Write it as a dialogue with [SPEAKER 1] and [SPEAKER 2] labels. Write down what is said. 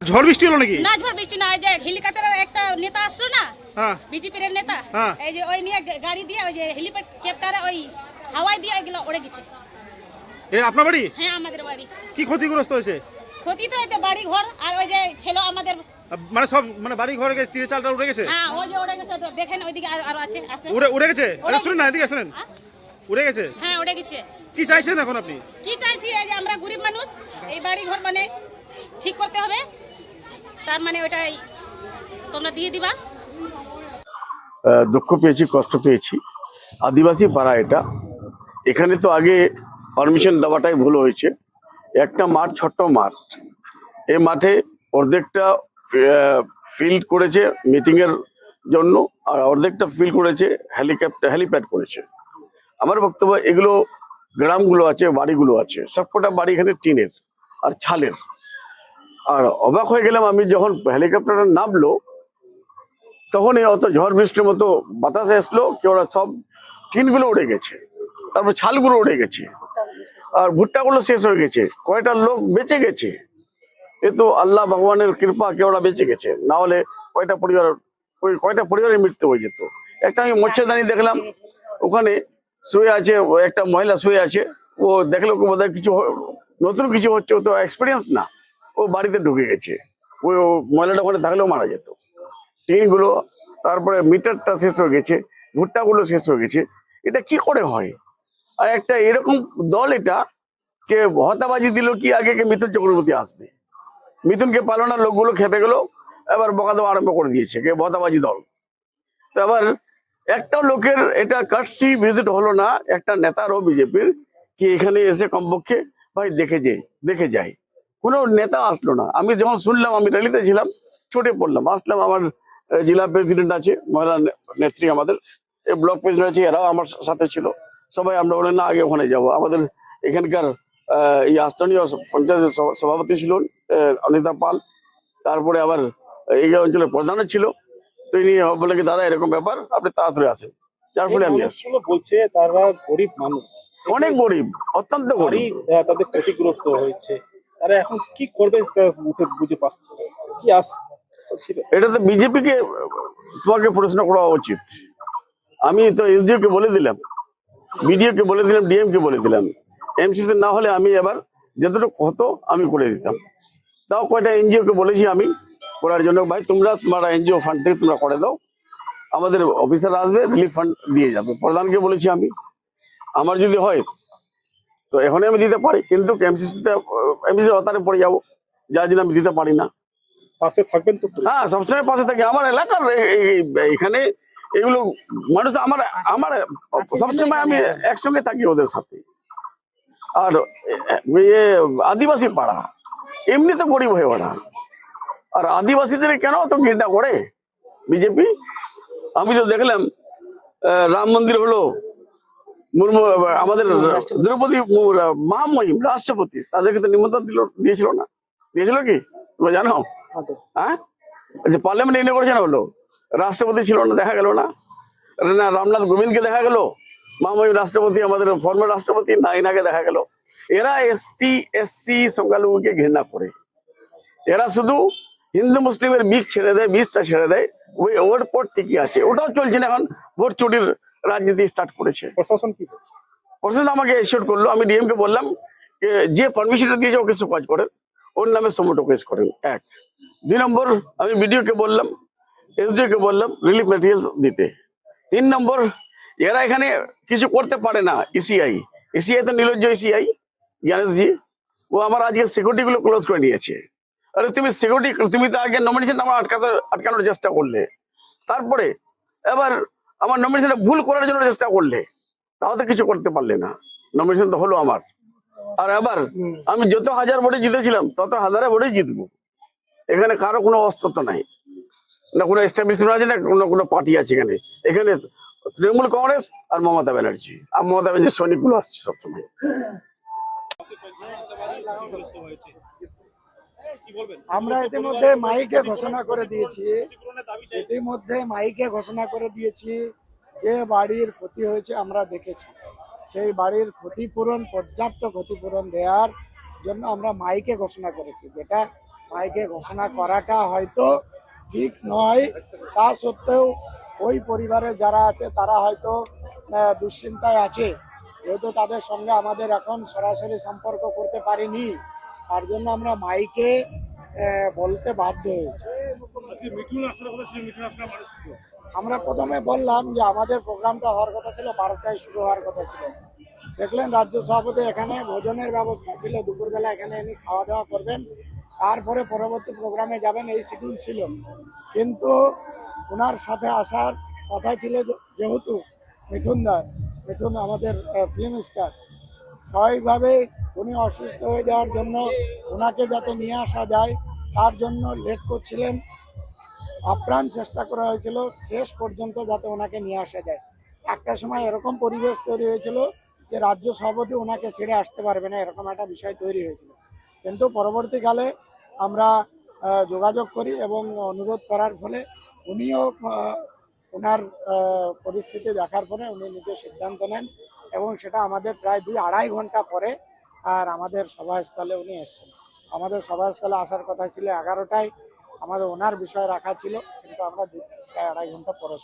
[SPEAKER 1] ঝড় বৃষ্টি হলো নাকি?
[SPEAKER 2] না ঝড় বৃষ্টি না, এই যে হেলিকপ্টারের একটা নেতা আসলো না,
[SPEAKER 1] হ্যাঁ
[SPEAKER 2] বিজেপির নেতা,
[SPEAKER 1] হ্যাঁ।
[SPEAKER 2] এই যে ওই নিয়ে গাড়ি দিয়ে ওই যে হেলিকপ্টারে ওই হাওয়ায় দিয়ে এগুলো উড়ে গেছে।
[SPEAKER 1] এ আপনার বাড়ি?
[SPEAKER 2] হ্যাঁ আমাদের বাড়ি।
[SPEAKER 1] কি ক্ষতিগ্রস্ত হয়েছে?
[SPEAKER 2] ক্ষতি তো এই যে বাড়ি ঘর আর ওই যে ছিল আমাদের,
[SPEAKER 1] মানে সব মানে বাড়ি ঘরে তিরে চালটা উড়ে গেছে?
[SPEAKER 2] হ্যাঁ ওই যে উড়ে গেছে, দেখেন ওইদিকে আরো আছে আছে।
[SPEAKER 1] উড়ে গেছে? আরে শুনুন না, এদিকে শুনুন। উড়ে গেছে?
[SPEAKER 2] হ্যাঁ উড়ে গেছে।
[SPEAKER 1] কি চাইছেন এখন আপনি?
[SPEAKER 2] কি চাইছি, এই যে আমরা গরিব মানুষ, এই বাড়ি ঘর মানে ঠিক করতে হবে, তার মানে ওইটাই তোমরা দিয়ে দিবা।
[SPEAKER 3] দুঃখ পেয়েছি, কষ্ট পেয়েছি। আদিবাসী পাড়া এটা, এখানে তো আগে পারমিশন দেওয়াটাই ভুল হয়েছে। একটা মাঠ, ছোট্ট মাঠ, এই মাঠে অর্ধেকটা ফিল্ড করেছে মিটিং এর জন্য, আর অর্ধেকটা ফিল্ড করেছে হেলিপ্যাড করেছে। আমার বক্তব্য, এগুলো গ্রামগুলো আছে, বাড়িগুলো আছে, সবকটা বাড়ি এখানে টিনের আর ছালের। আর অবাক হয়ে গেলাম আমি যখন হেলিকপ্টার নামলো, তখন অত ঝড় বৃষ্টির মতো বাতাস আসলো কি ওরা সব টিনগুলো উড়ে গেছে, তারপর ছালগুলো উড়ে গেছে, আর ভুট্টাগুলো শেষ হয়ে গেছে। কয়টা লোক বেঁচে গেছে, এ তো আল্লাহ ভগবানের কৃপা, কে ওরা বেঁচে গেছে, না হলে কয়টা পরিবারের মৃত্যু হয়ে যেত। একটা আমি মৎস্যদানি দেখলাম, ওখানে শুয়ে আছে একটা মহিলা, শুয়ে আছে। ও দেখলো বোধহয় কিছু নতুন কিছু হচ্ছে, ও তো এক্সপিরিয়েন্স না, ও বাড়িতে ঢুকে গেছে। ওই মহিলাটা ওখানে থাকলেও মারা যেত। টিনগুলো, তারপরে মিটারটা শেষ হয়ে গেছে, ভুট্টাগুলো শেষ হয়ে গেছে। এটা কি করে হয়? আর একটা এরকম দল, এটা কে হতাবাজি দিল কি আগে কে মিথুন চক্রবর্তী আসবে, মিথুনকে পালনার লোকগুলো খেপে গেল, এবার বকা দেওয়া আরম্ভ করে দিয়েছে কে হতাবাজি দল। তো এবার একটা লোকের এটা কাটসি ভিজিট হলো না, একটা নেতারও বিজেপির, কি এখানে এসে কমপক্ষে ভাই দেখে যাই। কোনো নেতা আসলো না। আমি যখন শুনলাম, আমি র্যালিতে ছিলাম, ছুটে পড়লাম, আসলাম। আমার জেলা প্রেসিডেন্ট আছে, মহিলা নেত্রী, আমাদের এই ব্লক প্রেসিডেন্ট আছে, এরাও আমার সাথে ছিল। সবাই আমরা বলে না, আগে ওখানে যাব। আমাদের এখানকার এই স্থানীয় পঞ্চায়েতের সভাপতি ছিল অনিতা পাল, তারপরে আবার এই অঞ্চলের প্রধানও ছিল। তিনি বলে কি, দাদা এরকম ব্যাপার, আপনি তাড়াতাড়ি আসেন। যার ফলে আমি আসি।
[SPEAKER 4] বলছে তারা গরিব মানুষ,
[SPEAKER 3] অনেক গরিব, অত্যন্ত গরিব,
[SPEAKER 4] তাদের ক্ষতিগ্রস্ত হয়েছে। তারা এখন কি করবে বুঝে পাচ্ছে না। কি
[SPEAKER 3] এটা তো বিজেপি কে তোমাকে প্রশ্ন করা উচিত। আমি তো এসডিও কে বলে দিলাম, বিডিও কে বলে দিলাম, ডিএম কে বলে দিলাম। এমসিসি না হলে আমি এবার যতটুকু হতো আমি করে দিতাম। তাও কয়টা এনজিও কে বলেছি আমি করার জন্য, ভাই তোমরা এনজিও ফান্ড থেকে তোমরা করে দাও, আমাদের অফিসার আসবে, রিলিফ ফান্ড দিয়ে যাবে। প্রধানকে বলেছি আমি, আমার যদি হয় তো এখনই আমি দিতে পারি, কিন্তু এমসিসির হতারে পড়ে যাবো, যার জন্য আমি দিতে পারি না।
[SPEAKER 4] পাশে থাকবেন তো?
[SPEAKER 3] হ্যাঁ, সবসময় পাশে থাকি। আমার এলাকার এখানে এগুলো মানুষ, আমার সবসময় আমি একসঙ্গে থাকি ওদের সাথে। আর আদিবাসী পাড়া এমনি তো গরিব হয়ে ওরা, আর আদিবাসীদের কেন তো ঘৃণা করে বিজেপি? আমি তো দেখলাম রাম মন্দির হলো, মুর্মু আমাদের দ্রৌপদী মহামহিম রাষ্ট্রপতি, তাদেরকে তো নিমন্ত্রণ দিয়েছিল না? দিয়েছিল কি তোমরা জানো? হ্যাঁ, পার্লামেন্ট ইনগ্রেশন হলো, রাষ্ট্রপতি ছিল না, দেখা গেল না। রামনাথ কোবিন্দকে দেখা গেল, মহামহিম রাষ্ট্রপতি, আমাদের ফর্মার রাষ্ট্রপতি, না এনাকে দেখা গেল। এরা এসটি এসসি সংখ্যালঘুকে ঘৃণা করে, এরা শুধু হিন্দু মুসলিমের বীজটা ছেড়ে দেয়। ওর পর ঠিকই আছে, ওটাও চলছে না। এখন ভোট চুরির রাজনীতি স্টার্ট করেছে।
[SPEAKER 4] প্রশাসন কি?
[SPEAKER 3] প্রশাসন আমাকে এসিওর করলো। আমি ডিএম কে বললাম যে পারমিশনটা দিয়েছে ওকে কাজ করেন, ওর নামে সমটো কেস করেন। 1 2 নম্বর, আমি বিডিও কে বললাম, এসডিও কে বললাম রিলিফ ম্যাটেরিয়ালস দিতে। 3 নম্বর, এরা এখানে কিছু করতে পারে না। ইসিআই তো নির্লজ্জ, ইসিআই জ্ঞানেশজি, ও আমার আজকে সিকিউরিটি গুলো ক্লোজ করে নিয়েছে। আরে তুমি তো আগে নমিনেশন আমার আটকানোর চেষ্টা করলে, তারপরে এবার আমার নমিনেশন ভুল করার জন্য চেষ্টা করলে, তাও তো কিছু করতে পারলে না। নমিনেশন তো হলো আমার, আর এবার আমি যত 1000 ভোটে জিতেছিলাম তত হাজারে ভোটে জিতবো। এখানে কারো কোনো অস্তিত্ব নাই, না কোনো এস্টাবলিশমেন্ট আছে, না কোনো পার্টি আছে এখানে। এখানে তৃণমূল কংগ্রেস আর মমতা ব্যানার্জি, আর মমতা ব্যানার্জির সৈনিকগুলো আসছে সবসময়।
[SPEAKER 5] আমরা ইতিমধ্যে মাইকে ঘোষণা করে দিয়েছি যে বাড়ির ক্ষতি হয়েছে আমরা দেখেছি, সেই বাড়ির ক্ষতিপূরণ, পর্যাপ্ত ক্ষতিপূরণ দেওয়ার জন্য আমরা মাইকে ঘোষণা করেছি, যেটা মাইকে ঘোষণা করাটা হয়তো ঠিক নয়। তা সত্ত্বেও ওই পরিবারে যারা আছে তারা হয়তো দুশ্চিন্তায় আছে, যেহেতু তাদের সঙ্গে আমাদের এখন সরাসরি সম্পর্ক করতে পারিনি, তার জন্য আমরা মাইকে বলতে বাধ্য হয়েছি। আমরা প্রথমে বললাম যে আমাদের প্রোগ্রামটা হওয়ার কথা ছিল 12টায় শুরু হওয়ার কথা ছিল। দেখলেন রাজ্য সভাপতি এখানে ভোজনের ব্যবস্থা ছিল, দুপুরবেলা এখানে এনে খাওয়া দাওয়া করবেন, তারপরে পরবর্তী প্রোগ্রামে যাবেন, এই শিডিউল ছিল। কিন্তু ওনার সাথে আসার কথা ছিল যেহেতু মিঠুন আমাদের ফিল্ম স্টার, স্বাভাবিকভাবে উনি অসুস্থ হয়ে যাওয়ার জন্য ওনাকে যাতে নিয়ে আসা যায় তার জন্য লেট করছিলেন। আপ্রাণ চেষ্টা করা হয়েছিল শেষ পর্যন্ত যাতে ওনাকে নিয়ে আসা যায়। একটা সময় এরকম পরিবেশ তৈরি হয়েছিল যে রাজ্য সভাপতি ওনাকে ছেড়ে আসতে পারবে না, এরকম একটা বিষয় তৈরি হয়েছিল। কিন্তু পরবর্তীকালে আমরা যোগাযোগ করি এবং অনুরোধ করার ফলে উনিও ওনার পরিস্থিতি দেখার পরে উনি নিজে সিদ্ধান্ত নেন এবং সেটা আমাদের প্রায় 2-2.5 ঘন্টা পরে আর আমাদের সভাস্থলে উনি এসেছেন। আমাদের সভাস্থলে আসার কথা ছিল 11টায়, আমাদের ওনার বিষয় রাখা ছিল, কিন্তু আমরা প্রায় 2.5 ঘন্টা পরে